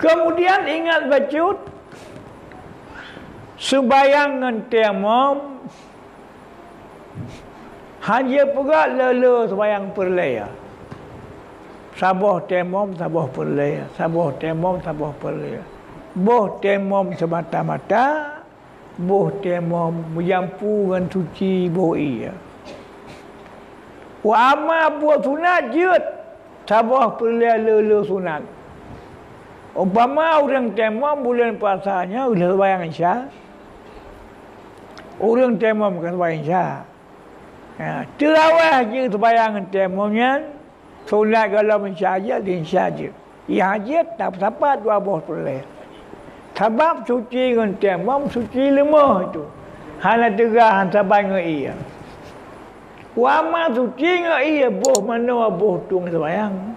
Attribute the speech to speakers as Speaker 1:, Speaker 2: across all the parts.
Speaker 1: Kemudian ingat bacut sembayangan temam hanya pula lele sembayang perlaya. Sabah temam, sabah perlaya. Sabah temam, sabah perlaya. Boh temam semata-mata, boh temam menyampu dengan suci boh iya. Wa amal buat sunat jeut, sabah perlaya lele sunat. Umpama orang temam bulan puasanya udah sembahyang isya. Orang temam bukan sembahyang isya. Ya, terawih je sembahyang temamnya. Sunat kalau isya je, dia isya je. Ia hajat tak dapat 12 perleh. Sebab suci dengan temam, suci lemah itu. Hana tegah han sabai dengan ia. Wama suci dengan ia, boh mana boh tung sembahyang.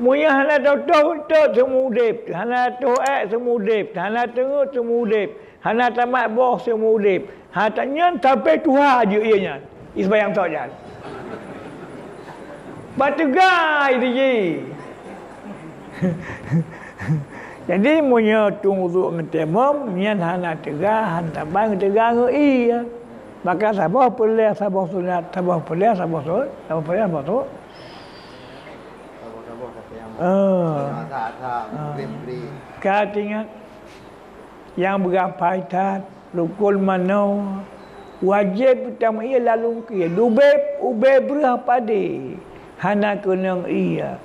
Speaker 1: Munya hana tahu semudip, hana toek semudip, hana tengut semudip, hana tamat boh semudip. Hatanya sampai Tuhan je ianya. Isbayang saja. Bategai dia. Jadi munya tung uzuk ngetemam, nyan hana tegah, han tabang tegah nge iya. Maka sabah pelih, sabah sunat, sabah pelih, sabah sunat, sabah pelih, sabah sunat. Kata ingat yang berapa itat rukun mana wajib pertama ia lalu kia ube berapa de hana kenang ia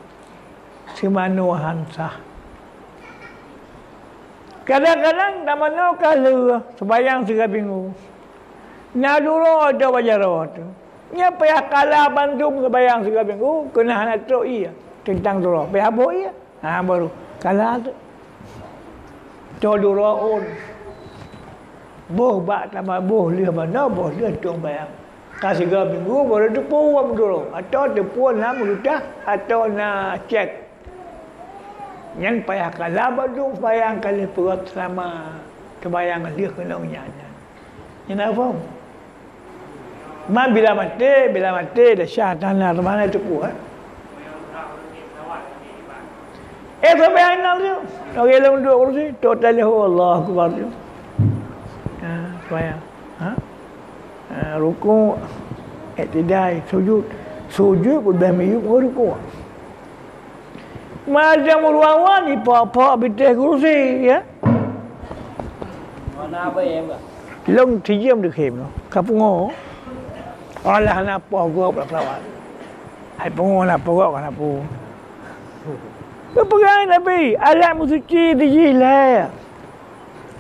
Speaker 1: semano hansah kadang-kadang tak mana kalau sembahyang segala minggu nak dulu ada wajar tu nya payah kalah bandung sembahyang segala minggu kena hana teruk ia tentang dulu. Pihak boh ya. Baru. Kalau tu. Dulu boh bak tambah boh lihat mana boh lihat tung bayang. Kasih gak minggu baru tu puam dulu. Atau tu puam nak mudah atau nak cek. Yang payah kalah bandung bayang kali perut selama kebayang dia kena unyanya. Yang apa? Bila mati dah syah tanah mana tu puam. Sampai anak tu. Orang lain duduk kursi. Total Allah Akbar tu. Supaya. Rukuk. Tidak. Sujud. Sujud pun dah miyuk. Rukuk. Macam ruang-ruang ni. Pak-pak bitih kursi. Ya.
Speaker 2: Mana apa ya mbak?
Speaker 1: Long tijam được hiểm nó. Kapungo. Olah na po gua berselawat. Hai pungo na po gua na po. Kepegang Nabi, alat musuci dijilah.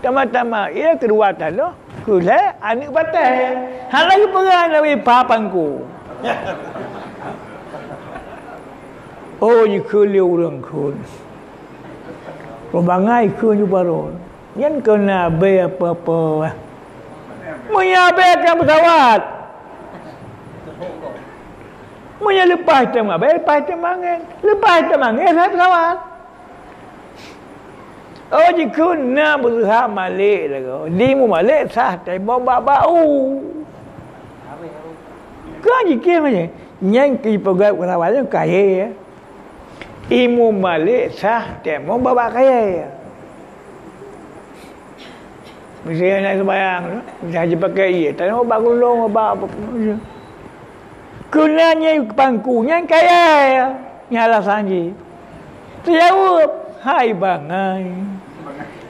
Speaker 1: Tama-tama, ia kedua tanda, kulah anak batal. Hal lagi pegang Nabi papangku. Oh, ni kuliah orang kun. Robangai kun baru. Yang kena be apa-apa. Menyabekan pesawat. Munya lepas teman, lepas temangan saya pesawat. Oh jika nak berusaha malik lah, di mu malik sah tembak bau. Kau jika macam, yang kipagap pesawat tu kaya, imu malik sah tembak bau kaya. Mesti nak sembahyang, mesti pakai ia, tak nak bau gulung, bau apa pun. Kunanya pangkunya kaya nyala sanji. Terjawab, hai bangai.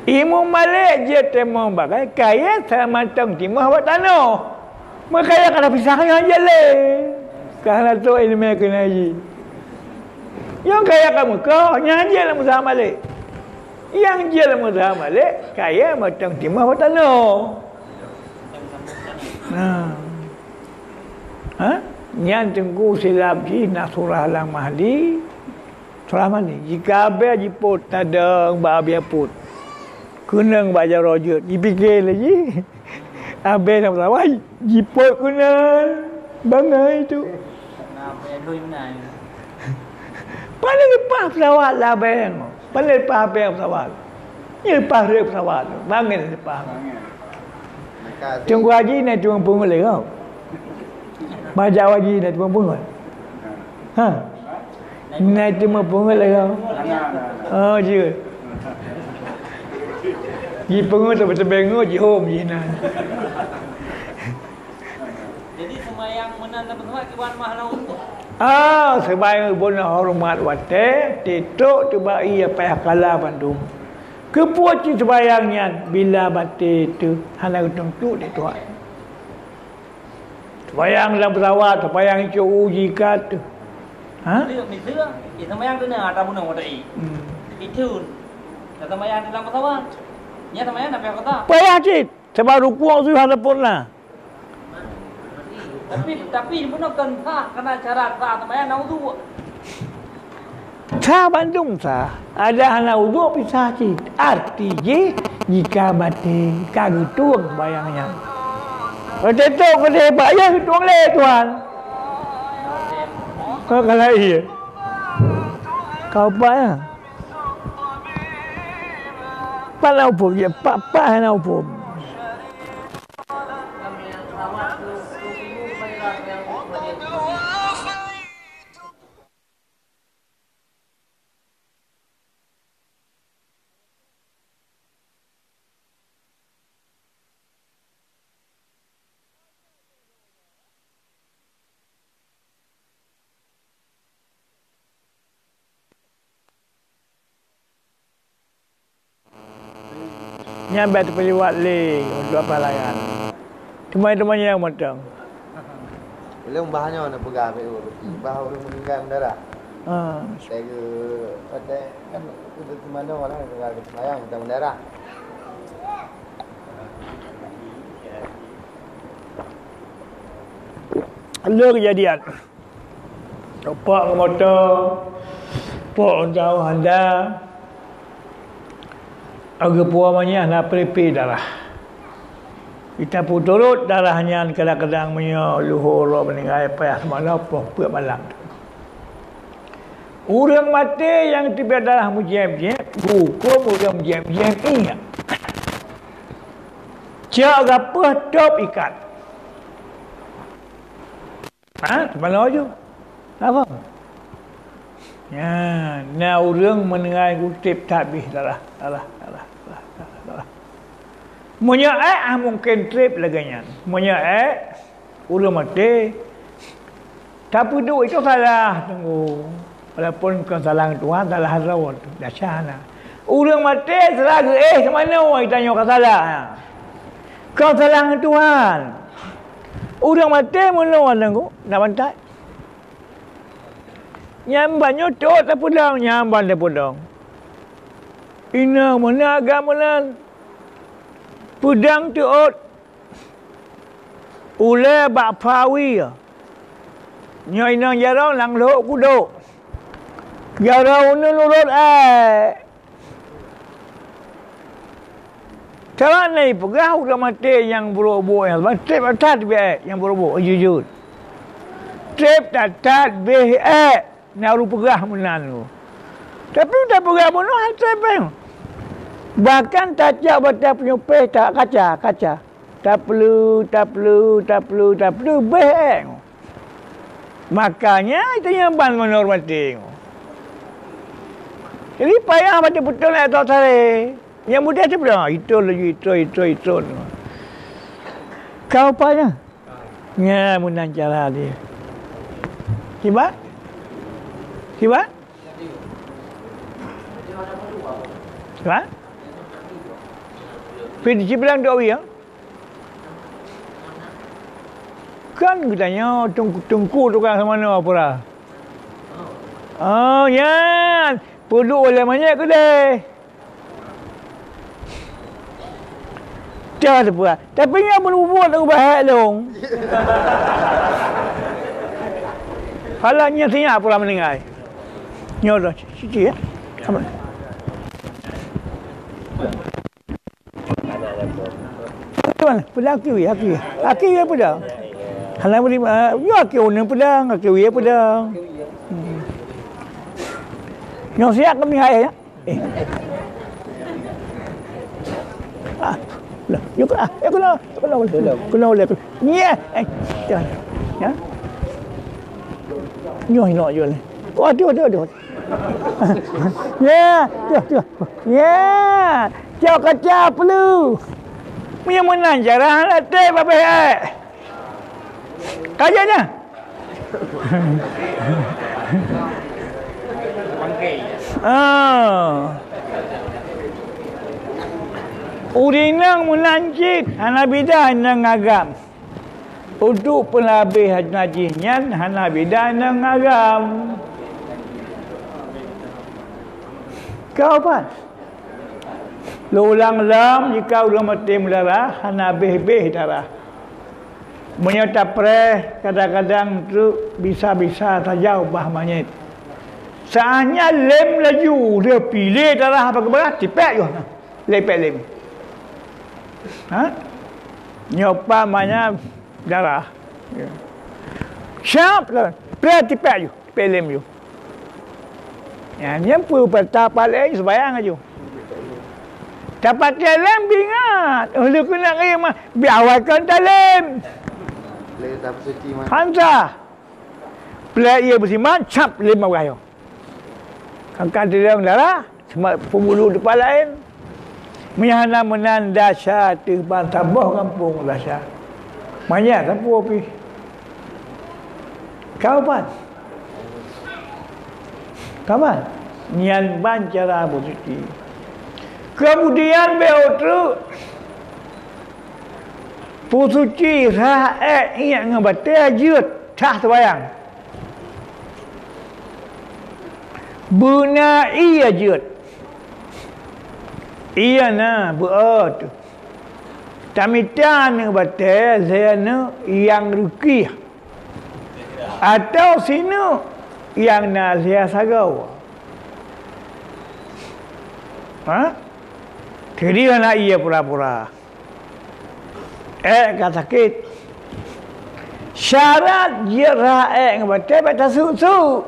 Speaker 1: Imu malik je temong bagai kaya sama tong timah buat tanah. Makanya kada pisah yang jalan. Kalau tu ilmu kena haji. Yang kaya kamu kau nyanyi lah musaha malik. Yang je lah musaha malik kaya matang timah buat tanah. Yang tengku silap ji nak surah lang mahdi. Surah mana? Jika abia jiput tadang ba abia put. Kunang baca rojut. Dipikir lagi. Abia nak sawai jiput kunang. Bangai tu.
Speaker 2: Abia lui mana?
Speaker 1: Paling lepas pesawat lah abia. Paling lepas abia pesawat. Ni lepas dia pesawat. Bangai lepas. Tunggu haji nak tunggu pun boleh kau. Baca wajib nak cuma pungut. Nak cuma pungut lah kau. Oh je. Ji pengu tebeng-tebeng ji home ji nan.
Speaker 2: Jadi semayang menan dapat tempat kiwan mahal untuk.
Speaker 1: Sebayang bona hormat wate, tituk tu bai apa kala Bandung. Kepuaci sebayangnya bila bate tu hana tentu di Tuhan. Sebayang dalam pesawat, sebayang cu uji kat tu.
Speaker 2: Mình thưa, thì semayang tu nak ada bunuh wadai. Itu, dah semayang dalam pesawat. Nya semayang dah kota.
Speaker 1: Payah cik, sebab rukuang tu hadapun lah.
Speaker 2: Tapi bunuh kan sah kena cara sah semayang nak wudu.
Speaker 1: Sah Bandung sah. Ada hana wudu pisah cik. Artinya jika mati kagak tuang bayangnya. Kalau tetok ke dia bayang tuang le tuan. Kau kalau iya. Kau apa ya? Pak lau pun je, pak lau pun. Nyambat peliwat le untuk apa layan. Teman-temannya yang matang.
Speaker 3: Belum bahannya nak pegang itu. Bahan orang meninggal mendarah. Saya ada kan itu di mana orang tinggal di Semayang kita mendarah.
Speaker 1: Ada kejadian. Pak motor, pak jauh anda. Agak puamanya nak peripi darah. Kita pun turut darahnya kadang-kadang punya luhur meninggal payah semana apa malam tu. Orang mati yang tiba darah mujem-jem, hukum orang mujem-jem ingat. Cak apa top ikat. Mana aja? Apa? Ya, nah orang mendengar kutip tabih darah. Menyaik mungkin trip laganya. Menyaik udah mati. Tapi duk itu salah tunggu. Walaupun kesalahan Tuhan salah rawat dahsyat. Udah mati salah ke mana orang tanya salah. Kesalahan Tuhan. Udah mati mana orang tunggu nak bantai. Nyambannya tu tak pudang, nyamban tak pudang. Ina mana agama nan? Pudang tu ot. Ule bak pawi. Nya ina jarang lang lok kuduk. Jarang nurut Cara ni pegah udah mati yang buruk-buruk yang trip atat be yang buruk-buruk jujur. Trip atat be naru pegah menan tu. Tapi tak pegah bunuh trip bahkan tajak batas penyupih tak kaca. Tak perlu beh. Makanya itu yang ban menghormati. Jadi payah baca betul nak tahu sare. Yang mudah tu dah itu lagi itu. Kau payah. Ya munan cara dia. Siapa? Siapa? Pergi bilang doa ya. Kan katanya tungku tukang sama mana apa lah. Oh ya, perlu oleh banyak ke deh. Dah apa? Tapi yang berbuat aku bahaya dong. Halanya siapa pula meninggal. Nyodoh cici ya. Sama. Mana? Pedang aki ya pedang. Halang beri ya aki orang pedang, aki ya pedang. Nyok siap kami hai ya. Lah, yuk kena oleh. Ya. Ya. Nyok je lah. Oh, aduh. Ya. Jauh kaca perlu. Punya menang jarang latih babah. Kajanya. Urinang menanjit hanabidah nang agam. Untuk pelabih najisnya hanabidah nang agam. Kau apa? Lulang lam jika ulang mati darah hanabih-bih darah. Menyata preh kadang-kadang tu bisa-bisa saja ubah manyet. Saatnya lem laju dia pilih darah apa kebelah tipek je. Lepek lem. Ha? Nyopa mana darah. Ya. Siap lah. Preh tipek je. Tipek lem je. Ya, ni apa patah paling sebayang aja. Dapat lem bingat. Lu kena kaya mah biawakan dalam.
Speaker 3: Boleh tak bersuci mah.
Speaker 1: Hansa. Pelak ia bersiman, cap lem awak. Angkat dia darah, semak pembuluh depan lain. Menyahana menanda syah terbang tabah kampung rasa. Banyak siapa pergi. Kau apa? Kawan, nian ban cara bersuci. Kemudian beotru bersuci raat yang ngebatai jut tak terbayang. Buna iya jut. Iya na beot. Tamitan ngebatai saya na yang rukiah. Atau sini yang nasihat sagau. Ha? Jadi anak ia pura-pura. Kan sakit. Syarat dia raek ngebatai baca susu.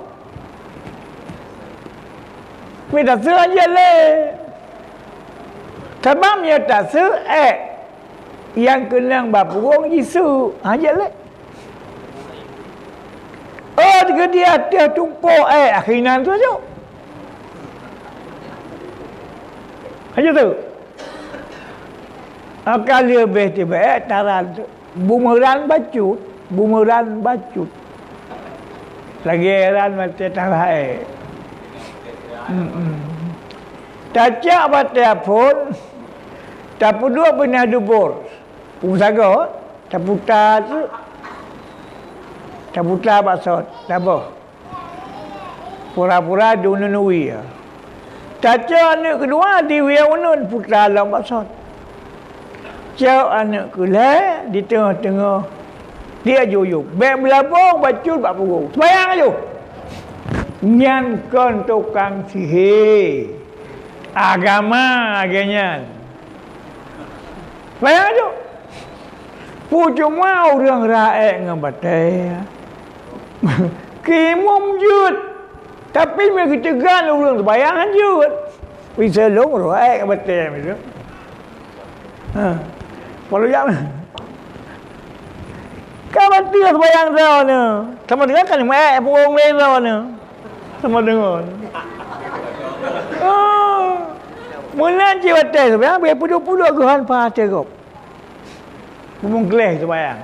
Speaker 1: Minta su aja le. Sebabnya tak su yang kenang bapurung jisu aja le. Oh, dia tumpuk akhiran tu aja. Aja tu. Kali lebih tiba taran bumeran bacut. Lagi heran mati tarai. Tacak batai pun tak dua pernah dubur. Usaha tak putar tu. Tak putar basot. Tak apa. Pura-pura dununui. Tacak anak kedua diwiya unun putar dalam basot. Cak anak kelai di tengah-tengah dia juyuk. Bek belabung bacut bak purung. Sembayang aja. Nyan tukang sihir. Agama agaknya. Sembayang aja. Cuma orang rakyat ngebatai. Kimum jut. Tapi mereka tegan orang sembayang jut. Bisa long rakyat ngebatai itu. Kalau yang kawan dia sembahyang tahu ni. Sama dengan kan purung lain tahu ni. Sama dengan. Mula jiwa teh sembahyang biar puduk-puduk guhan pahat cakap. Pemung kelih sembahyang.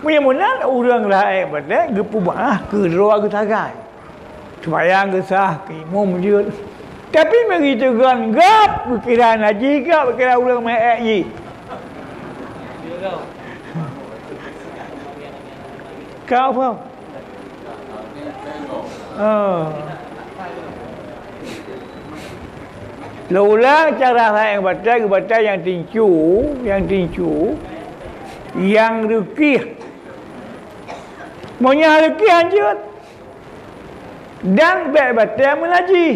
Speaker 1: Mula orang lain pada gepu bah ke roa ke tagai. Sembahyang ke sah ke imam je. Tapi begitu kan gap pikiran haji gap pikiran orang mai haji. Kau faham? Laulah cara saya baca yang tincu, yang rukih. Maunya rukih anjut. Dan baca mengaji.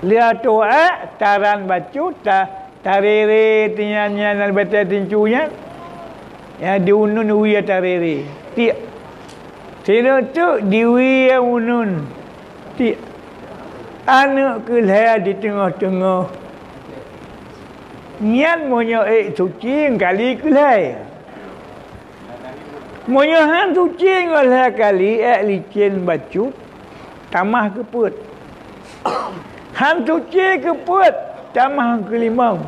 Speaker 1: Lihat doa, taran bacu, tariri tinyannya dan baca tincunya. Ya diunun uya tariri. Ti. Sino tu diuya unun. Ti. Anak kelihatan di tengah-tengah. Niat monya suci kali kelihatan. Monya han suci kali licin bacu. Tamah keput. Han suci ke perut tambah ke 5.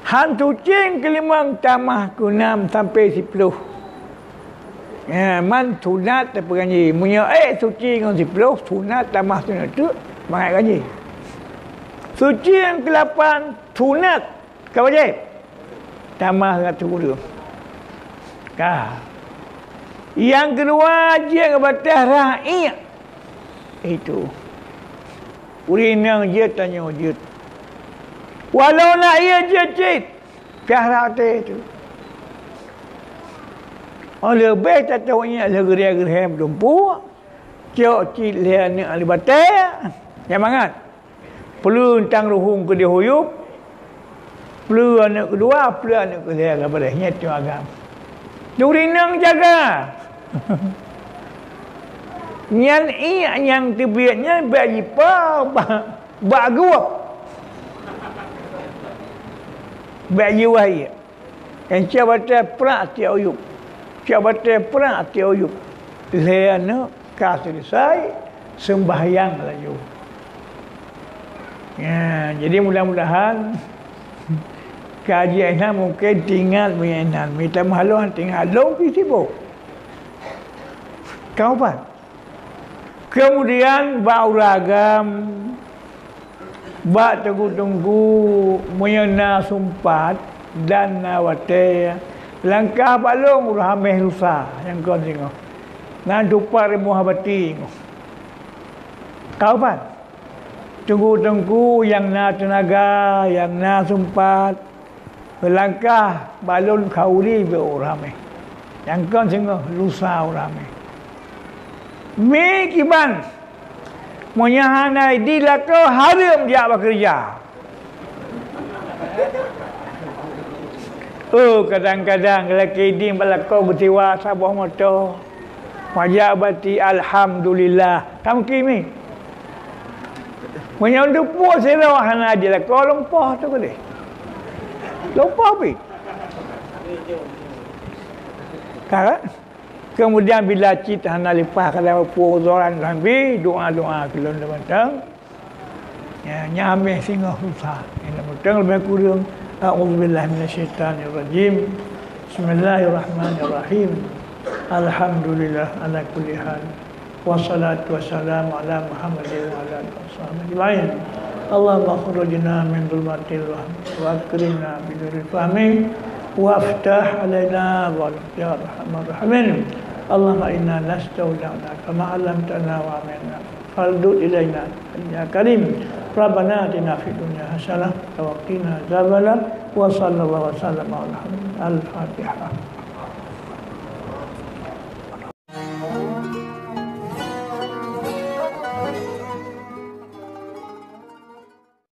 Speaker 1: Han suci ke 5 tambah ke 6 sampai 10. Man sunat apa ganji. Punya suci dengan 10 sunat tambah sunat tu banyak ganji. Suci yang ke-8 sunat ke wajib tambah ratus gula. Yang kedua wajib ke batas ra'i. Itu urinang je tanya je. Walau nak ia je cik piara itu. Lebih tak tahunya geria-geria bertumpu. Cok cik lihat ni ahli batai. Yang mangat. Perlu tang ruhung ke dia huyup. Perlu anak kedua, perlu anak ketiga kepada nyatu agam. Durinang jaga. Nyan yang terbiatnya bagi pa baguap. Bagi wahai. Yang cabata perak ti uyup. Cabata perak ti uyup. Leana ka selesai sembahyang laju. Ya, jadi mudah-mudahan kajian ini mungkin tinggal menyenang. Minta mahaluan tinggal long sibuk. Kau apa? Kemudian bau ragam, bak tunggu-tunggu, menyena sumpat dan nawate. Langkah balong ramai rusa yang kau tengok. Nan dupa remu Abati. Kau apa? Tunggu-tunggu yang na tenaga, yang na sumpat. Langkah balon kauli be ramai. Yang kau tengok rusa ramai. Mi kiban menyahanai di lako haram dia bekerja. Kadang-kadang lelaki di belakang bertiwa sabah motor. Wajah Abati alhamdulillah. Kamu kimi. Menyondu puas serah hana dia lako lompah tu boleh. Lompah pi. Kan? Kemudian bila cita hana lepas kalau keozoran sampai doa-doa kelon datang. Ya nyameh singgah susah. Ini betul lebih kurang. A'udzubillahi minasyaitanirrajim. Bismillahirrahmanirrahim. Alhamdulillah ala kulli hal. Wassalatu wassalamu ala Muhammadin wa ala alihi wasallam. Allahumma khurujna min dhulmatil wahm wa akrimna bi nuril fahmi وافتح علينا يا ارحم الراحمين. اللهم انا نستودعك كما علمتنا وعلمنا فردد الينا يا كريم. ربنا اتنا في الدنيا حسنه وقنا عذاب النار وصلى الله وسلم على الفاتحه.